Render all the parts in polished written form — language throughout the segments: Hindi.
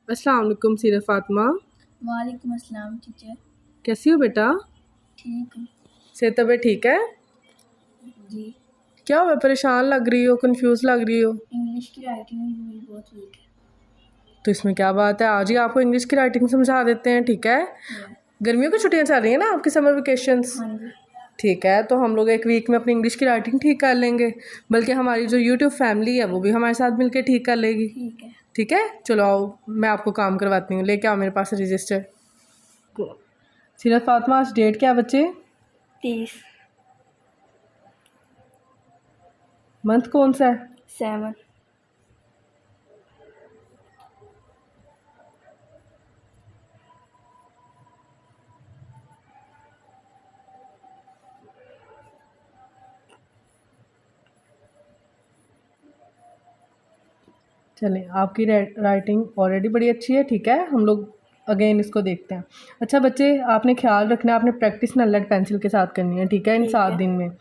अस्सलाम वालेकुम सीरत फातिमा। वालेकुम अस्सलाम टीचर। कैसी हो बेटा? ठीक हूँ से तबीयत ठीक है? जी। क्या हुआ, परेशान लग रही हो, कंफ्यूज लग रही हो? इंग्लिश की राइटिंग मेरी बहुत वीक है। तो इसमें क्या बात है, आज ही आपको इंग्लिश की राइटिंग समझा देते हैं, ठीक है? गर्मियों की छुट्टियां चल रही है ना आपकी, समर वेकेशंस। हाँ जी। ठीक है, तो हम लोग एक वीक में अपनी इंग्लिश की राइटिंग ठीक कर लेंगे, बल्कि हमारी जो यूट्यूब फैमिली है वो भी हमारे साथ मिलकर ठीक कर लेगी। ठीक है। ठीक है, चलो आओ, मैं आपको काम करवाती हूँ। लेके आओ मेरे पास रजिस्टर। सीरत फातिमा, आज डेट क्या है बच्चे? 30। मंथ कौन सा है? 7। चलें, आपकी राइटिंग ऑलरेडी बड़ी अच्छी है, ठीक है। हम लोग अगेन इसको देखते हैं। अच्छा बच्चे, आपने ख्याल रखना है, आपने प्रैक्टिस ना लेड पेंसिल के साथ करनी है, ठीक है, इन ठीक 7 है। दिन में।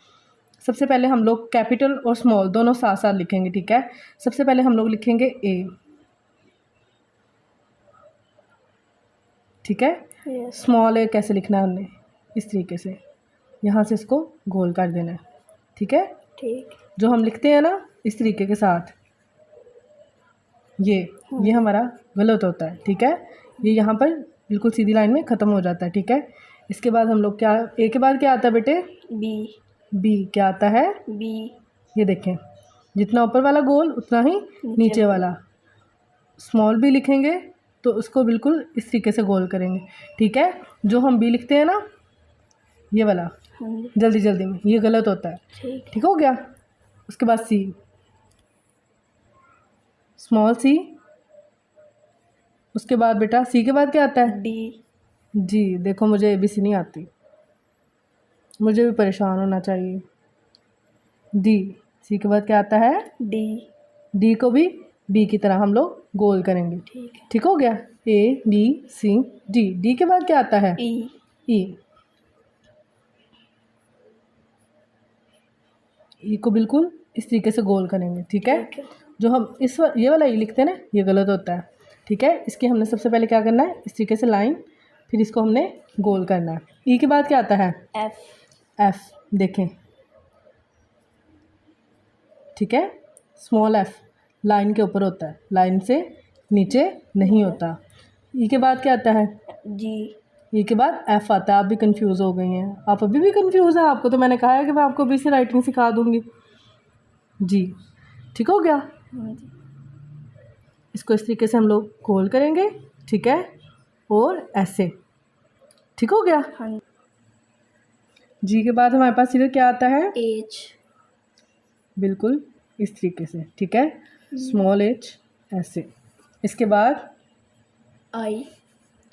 सबसे पहले हम लोग कैपिटल और स्मॉल दोनों साथ साथ लिखेंगे, ठीक है। सबसे पहले हम लोग लिखेंगे ए, ठीक है। यस। स्मॉल ए कैसे लिखना है हमने, इस तरीके से यहाँ से इसको गोल कर देना है, ठीक है। ठीक। जो हम लिखते हैं ना इस तरीके के साथ, ये हमारा गलत होता है, ठीक है। ये यहाँ पर बिल्कुल सीधी लाइन में ख़त्म हो जाता है, ठीक है। इसके बाद हम लोग क्या, ए के बाद क्या आता है बेटे? बी। बी क्या आता है? बी। ये देखें, जितना ऊपर वाला गोल उतना ही नीचे वाला। स्मॉल बी लिखेंगे तो उसको बिल्कुल इस तरीके से गोल करेंगे, ठीक है। जो हम बी लिखते हैं ना, ये वाला, हाँ जी। जल्दी जल्दी में, ये गलत होता है, ठीक। ठीक हो गया। उसके बाद सी, स्मॉल सी। उसके बाद बेटा सी के बाद क्या आता है? डी। जी, देखो मुझे एबीसी नहीं आती, मुझे भी परेशान होना चाहिए। डी, सी के बाद क्या आता है? डी। डी को भी बी की तरह हम लोग गोल करेंगे, ठीक है। ठीक हो गया। A B C D, D के बाद क्या आता है? ई। ई, ई को बिल्कुल इस तरीके से गोल करेंगे, ठीक है। ठीक है। जो हम ये वाला ई लिखते हैं ना, ये गलत होता है, ठीक है। इसकी हमने सबसे पहले क्या करना है, इस तरीके से लाइन, फिर इसको हमने गोल करना है। ई के बाद क्या आता है? एफ। एफ, देखें, ठीक है। स्मॉल एफ लाइन के ऊपर होता है, लाइन से नीचे नहीं होता। ई के बाद क्या आता है? जी। ई के बाद एफ आता है। आप भी कंफ्यूज हो गई हैं, आप अभी भी कंफ्यूज हैं? आपको तो मैंने कहा है कि मैं आपको अभी से राइटिंग सिखा दूंगी। जी, ठीक हो गया। हाँ जी। इसको इस तरीके से हम लोग गोल करेंगे, ठीक है, और ऐसे, ठीक हो गया। हाँ। जी के बाद हमारे पास इधर क्या आता है? एच। बिल्कुल इस तरीके से, ठीक है, स्मॉल एच ऐसे। इसके बाद आई।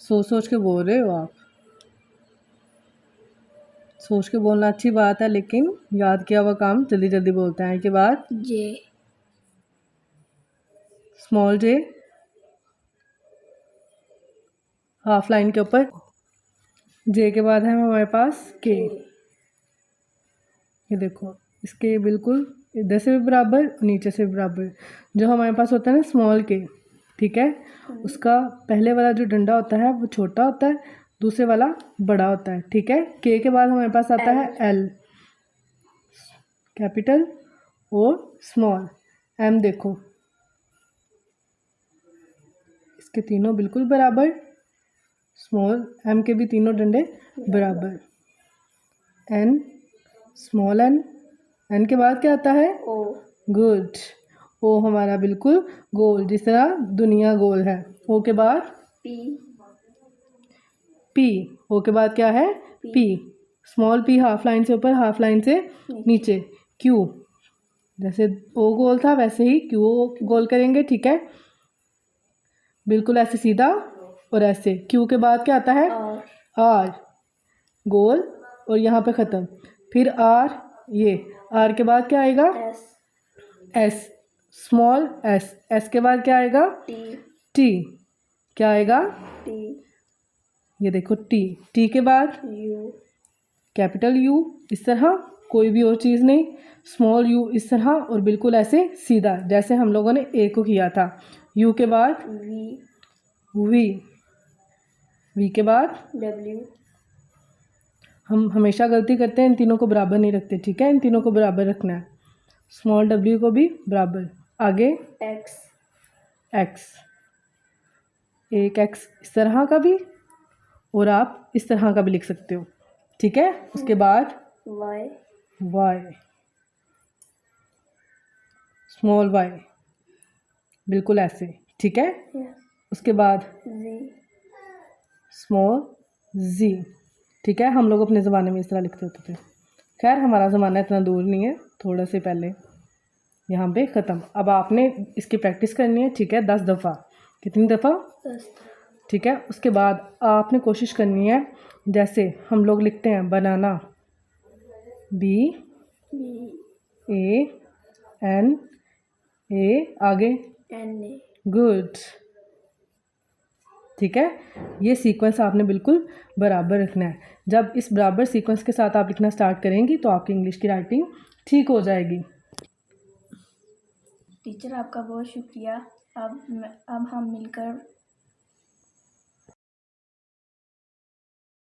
सोच सोच के बोल रहे हो आप, सोच के बोलना अच्छी बात है, लेकिन याद किया हुआ काम जल्दी जल्दी बोलते हैं। के बाद जे। स्मॉल जे, हाफ लाइन के ऊपर। जे के बाद है हमारे पास के, ये देखो, इसके बिल्कुल इधर से भी बराबर, नीचे से भी बराबर। जो हमारे पास होता है ना स्मॉल के, ठीक है, उसका पहले वाला जो डंडा होता है वो छोटा होता है, दूसरे वाला बड़ा होता है, ठीक है। के बाद हमारे पास आता है एल, कैपिटल और स्मॉल। एम देखो, इसके तीनों बिल्कुल बराबर, स्मॉल एम के भी तीनों डंडे बराबर। एन, स्मॉल एन, एन के बाद क्या आता है? ओ। गुड, ओ हमारा बिल्कुल गोल, जिस तरह दुनिया गोल है। ओ के बाद पी। पी, ओ के बाद क्या है? P, small P half line से ऊपर, हाफ लाइन से नीचे। क्यू, जैसे ओ गोल था वैसे ही क्यू गोल करेंगे, ठीक है, बिल्कुल ऐसे सीधा और ऐसे। क्यू के बाद क्या आता है? आर, गोल और यहाँ पे ख़त्म। फिर आर, ये आर के बाद क्या आएगा? S. S, small S. S के बाद क्या आएगा? टी। टी, क्या आएगा? टी। ये देखो टी। टी के बाद यू। कैपिटल यू, इस तरह, कोई भी और चीज़ नहीं। स्मॉल यू इस तरह और बिल्कुल ऐसे सीधा, जैसे हम लोगों ने ए को किया था। यू के बाद वी। वी, वी के बाद W, हम हमेशा गलती करते हैं, इन तीनों को बराबर नहीं रखते, ठीक है, इन तीनों को बराबर रखना है। स्मॉल w को भी बराबर, आगे X, x, एक x इस तरह का भी और आप इस तरह का भी लिख सकते हो, ठीक है। उसके बाद Y, y, स्मॉल y, बिल्कुल ऐसे, ठीक है। yes, उसके बाद Z, स्मॉल z, ठीक है। हम लोग अपने ज़माने में इस तरह लिखते होते थे, खैर हमारा ज़माना इतना दूर नहीं है, थोड़ा से पहले यहाँ पे ख़त्म। अब आपने इसकी प्रैक्टिस करनी है, ठीक है, 10 दफ़ा। कितनी दफ़ा? 10, ठीक है। उसके बाद आपने कोशिश करनी है, जैसे हम लोग लिखते हैं बनाना, B B, A N A, आगे N, A, गुड, ठीक है। ये सीक्वेंस आपने बिल्कुल बराबर रखना है। जब इस बराबर सीक्वेंस के साथ आप लिखना स्टार्ट करेंगी तो आपकी इंग्लिश की राइटिंग ठीक हो जाएगी। टीचर आपका बहुत शुक्रिया। अब हम मिलकर